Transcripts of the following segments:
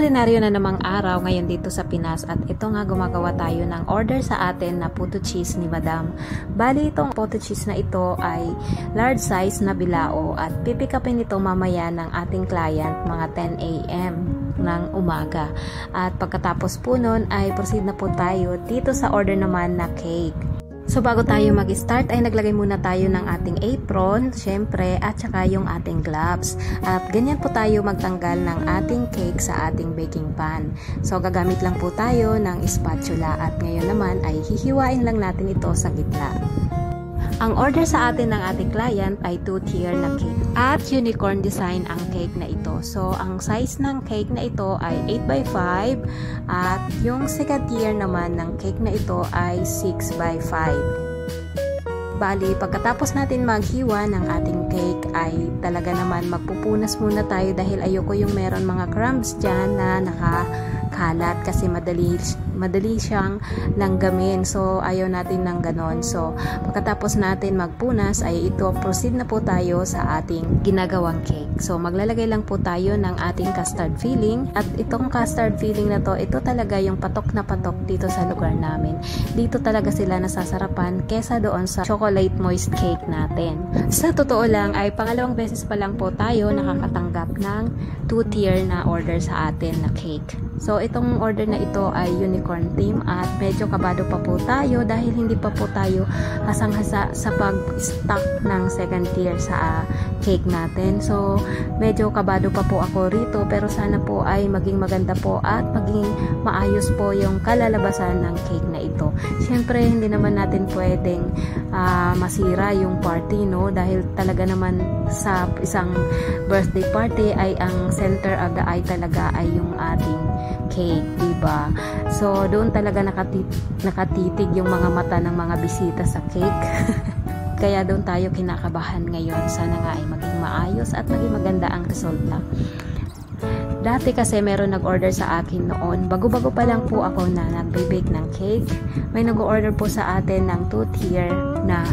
ordinaryo na namang araw ngayon dito sa Pinas at ito nga gumagawa tayo ng order sa atin na puto cheese ni Madam. Bali itong puto cheese na ito ay large size na bilao at pipick upin ito mamaya ng ating client mga 10 AM ng umaga. At pagkatapos po nun ay proceed na po tayo dito sa order naman na cake. So bago tayo mag-start ay naglagay muna tayo ng ating apron, syempre, at saka yung ating gloves. At ganyan po tayo magtanggal ng ating cake sa ating baking pan. So gagamit lang po tayo ng spatula at ngayon naman ay hihiwain lang natin ito sa gitna. Ang order sa atin ng ating client ay 2-tier na cake at unicorn design ang cake na ito. So, ang size ng cake na ito ay 8x5 at yung second tier naman ng cake na ito ay 6x5. Bali, pagkatapos natin maghiwa ng ating cake ay talaga naman magpupunas muna tayo dahil ayoko yung meron mga crumbs dyan na nakakalat kasi madali siyang langgamin. So, ayaw natin ng ganon. So, pagkatapos natin magpunas ay ito, proceed na po tayo sa ating ginagawang cake. So, maglalagay lang po tayo ng ating custard filling. At itong custard filling na to, ito talaga yung patok na patok dito sa lugar namin. Dito talaga sila nasasarapan kesa doon sa chocolate moist cake natin. Sa totoo lang ay pangalawang beses pa lang po tayo nakakatanggap ng 2-tier na order sa atin na cake. So, itong order na ito ay unicorn theme at medyo kabado pa po tayo dahil hindi pa po tayo hasang-hasa sa pag-stock ng second tier sa cake natin. So, medyo kabado pa po ako rito pero sana po ay maging maganda po at maging maayos po yung kalalabasan ng cake na ito. Siyempre, hindi naman natin pwedeng masira yung party, no? Dahil talaga naman sa isang birthday party ay ang center of the eye talaga ay yung ating cake, diba? So, doon talaga nakatitig yung mga mata ng mga bisita sa cake. Kaya doon tayo kinakabahan ngayon. Sana nga ay maging maayos at maging maganda ang resulta. Dati kasi meron nag-order sa akin noon. Bago-bago pa lang po ako na nagbe-bake ng cake. May nag-order po sa atin ng 2-tier na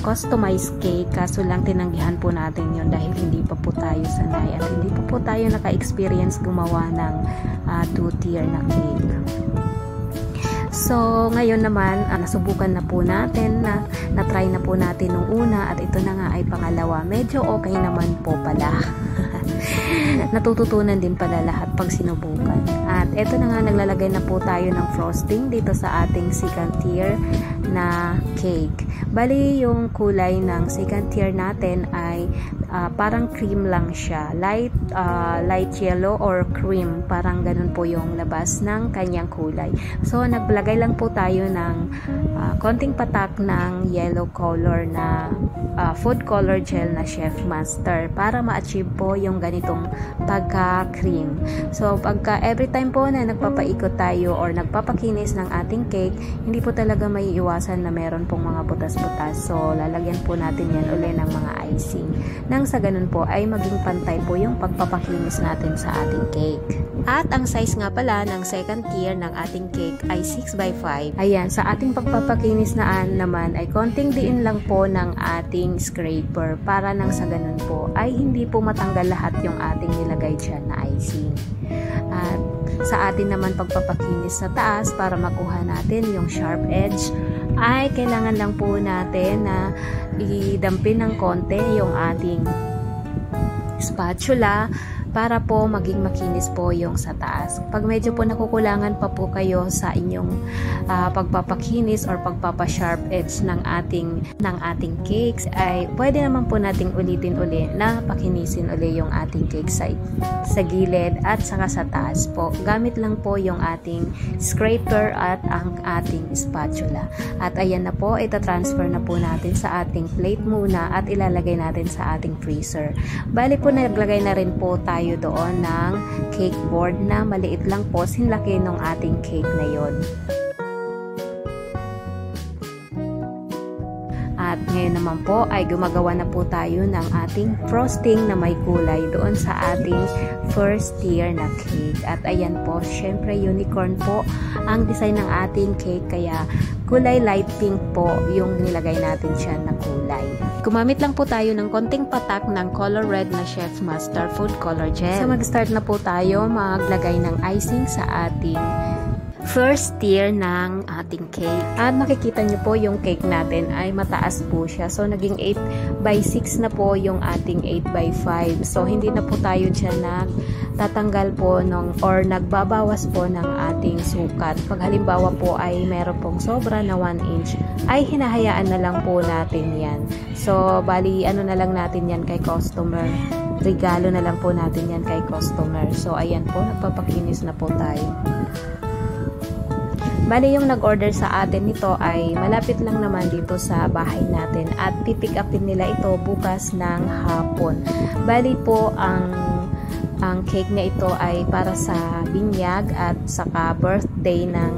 customized cake. Kaso lang tinanggihan po natin yun dahil hindi pa po tayo sanay at hindi pa po tayo naka-experience gumawa ng 2-tier na cake. So, ngayon naman, nasubukan na po natin, na-try na po natin nung una at ito na nga ay pangalawa. Medyo okay naman po pala. Natututunan din pala lahat pag sinubukan. At ito na nga, naglalagay na po tayo ng frosting dito sa ating second tier na cake. Bali, yung kulay ng second tier natin ay parang cream lang siya. Light yellow or cream. Parang ganun po yung labas ng kanyang kulay. So, naglagay lang po tayo ng konting patak ng yellow color na food color gel na Chef Master para ma-achieve po yung ganitong pagka-cream. So, pagka every time po na nagpapaikot tayo or nagpapakinis ng ating cake, hindi po talaga may iwasan na meron pong mga butas-butas. So, lalagyan po natin yan uli ng mga icing. Nang sa ganun po ay maging pantay po yung pagpapakinis natin sa ating cake. At ang size nga pala ng second tier ng ating cake ay 6x5. Ayan, sa ating pagpapakinis naman ay konting diin lang po ng ating scraper para nang sa ganun po ay hindi po matanggal lahat yung ating nilagay dyan na icing. At sa atin naman pagpapakinis sa taas para makuha natin yung sharp edge ay kailangan lang po natin na idampin ng konti yung ating spatula para po maging makinis po yung sa taas. Pag medyo po nakukulangan pa po kayo sa inyong pagpapakinis or pagpapasharp edge ng ating cakes, ay pwede naman po nating ulitin uli na pakinisin uli yung ating cake sa gilid at saka sa taas po. Gamit lang po yung ating scraper at ang ating spatula. At ayan na po, ita-transfer na po natin sa ating plate muna at ilalagay natin sa ating freezer. Bali po naglagay na rin po tayo doon ng cake board na maliit lang po, sinlaki ng ating cake na yon. At ngayon naman po ay gumagawa na po tayo ng ating frosting na may kulay doon sa ating first tier na cake. At ayan po, syempre unicorn po ang design ng ating cake, kaya kulay light pink po yung nilagay natin siya na kulay. Gumamit lang po tayo ng konting patak ng color red na Chef's Master Food Color Gel. So mag-start na po tayo maglagay ng icing sa ating first tier ng ating cake. At makikita nyo po yung cake natin ay mataas po siya. So naging 8x6 na po yung ating 8x5. So hindi na po tayo dyan tatanggal po or nagbabawas po ng ating sukat. Pag halimbawa po ay meron pong sobra na 1 inch, ay hinahayaan na lang po natin yan. So bali ano na lang natin yan kay customer. Regalo na lang po natin yan kay customer. So ayan po, nagpapakinis na po tayo. Bali yung nag-order sa atin nito ay malapit lang naman dito sa bahay natin at pipick upin nila ito bukas ng hapon. Bali po ang cake na ito ay para sa binyag at saka birthday ng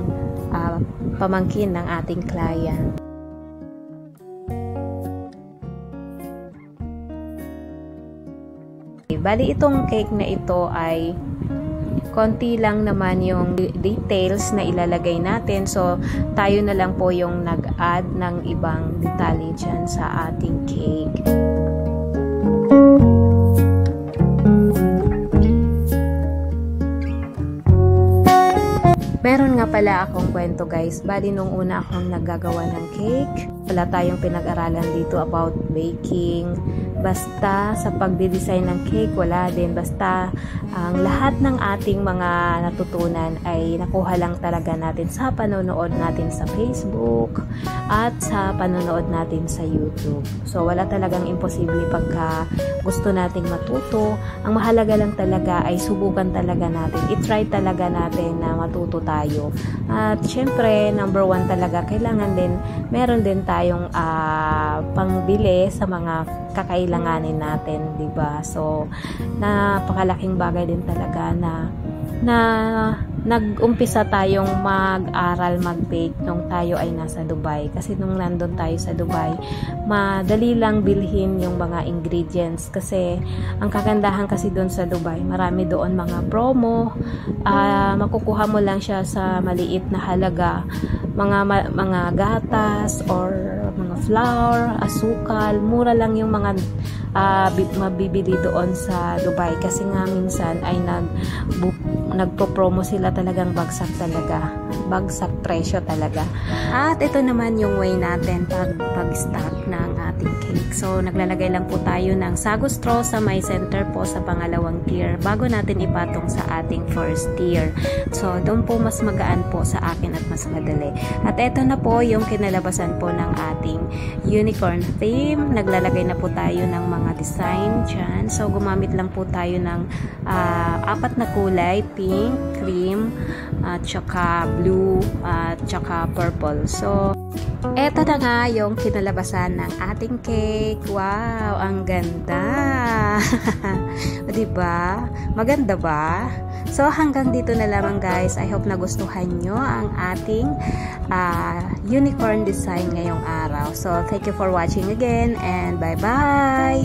pamangkin ng ating client. Bali itong cake na ito ay konti lang naman yung details na ilalagay natin. So, tayo na lang po yung nag-add ng ibang detalye dyan sa ating cake. Meron nga pala akong kwento guys. Bali nung una akong naggagawa ng cake, wala tayong pinag-aralan dito about baking. Basta sa pagde-design ng cake, wala din. Basta ang lahat ng ating mga natutunan ay nakuha lang talaga natin sa panonood natin sa Facebook at sa panonood natin sa YouTube. So wala talagang imposible pagka gusto nating matuto. Ang mahalaga lang talaga ay subukan talaga natin. I-try talaga natin na matuto tayo. At syempre, number 1 talaga, kailangan din, meron din tayong pangbili sa mga kakailanganin natin, 'di ba? So napakalaking bagay din talaga na nag-umpisa tayong mag-aral mag-bake nung tayo ay nasa Dubai. Kasi nung nandun tayo sa Dubai, madali lang bilhin yung mga ingredients. Kasi ang kagandahan kasi doon sa Dubai, marami doon mga promo. Makukuha mo lang siya sa maliit na halaga. Mga gatas or mga flour, asukal, mura lang yung mga mabibili doon sa Dubai. Kasi nga minsan ay nagpo-promo sila, talagang bagsak talaga. Bagsak presyo talaga. At ito naman yung way natin pag-stock ng ating cake. So, naglalagay lang po tayo ng sago straw sa may center po sa pangalawang tier bago natin ipatong sa ating first tier. So, doon po mas magaan po sa akin at mas madali. At ito na po yung kinalabasan po ng ating unicorn theme. Naglalagay na po tayo ng mga design dyan. So, gumamit lang po tayo ng 4 na kulay, pink, cream, at saka blue, at saka purple. So, eto na nga yung kinalabasan ng ating cake. Wow, ang ganda! Diba? Maganda ba? So, hanggang dito na lamang guys. I hope nagustuhan nyo ang ating unicorn design ngayong araw. So, thank you for watching again and bye-bye!